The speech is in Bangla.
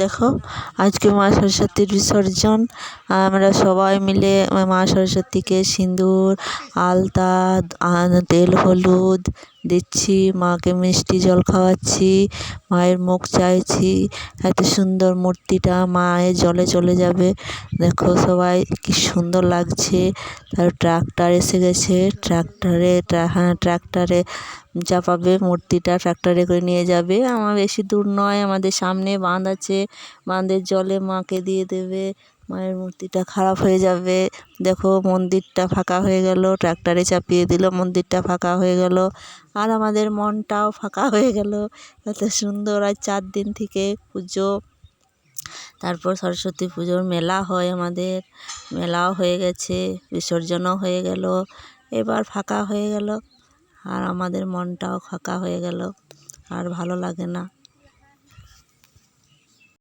দেখো আজকে মা সরস্বতীর বিসর্জন। আমরা সবাই মিলে মা সরস্বতীকে সিঁদুর, আলতা, তেল হলুদ দিচ্ছি, মাকে মিষ্টি জল খাওয়াচ্ছি, মায়ের মুখ চাইছি। এত সুন্দর মূর্তিটা মায়ের জলে চলে যাবে। দেখো সবাই কি সুন্দর লাগছে। তার ট্রাক্টর এসে গেছে, ট্রাক্টরে চাপাবে মূর্তিটা, ট্রাক্টরে করে নিয়ে যাবে। আমার বেশি দূর নয়, আমাদের সামনে বাঁধ আছে, বাঁধের জলে মাকে দিয়ে দেবে। মায়ের মূর্তিটা খারাপ হয়ে যাবে। দেখো মন্দিরটা ফাঁকা হয়ে গেল, ট্রাক্টরে চাপিয়ে দিল, মন্দিরটা ফাঁকা হয়ে গেল, আর আমাদের মনটাও ফাঁকা হয়ে গেল। এত সুন্দর। আজ 4 দিন থেকে পুজো, তারপর সরস্বতী পুজোর মেলা হয় আমাদের, মেলাও হয়ে গেছে, বিসর্জনও হয়ে গেল, এবার ফাঁকা হয়ে গেল, আর আমাদের মনটাও ফাঁকা হয়ে গেল, আর ভালো লাগে না।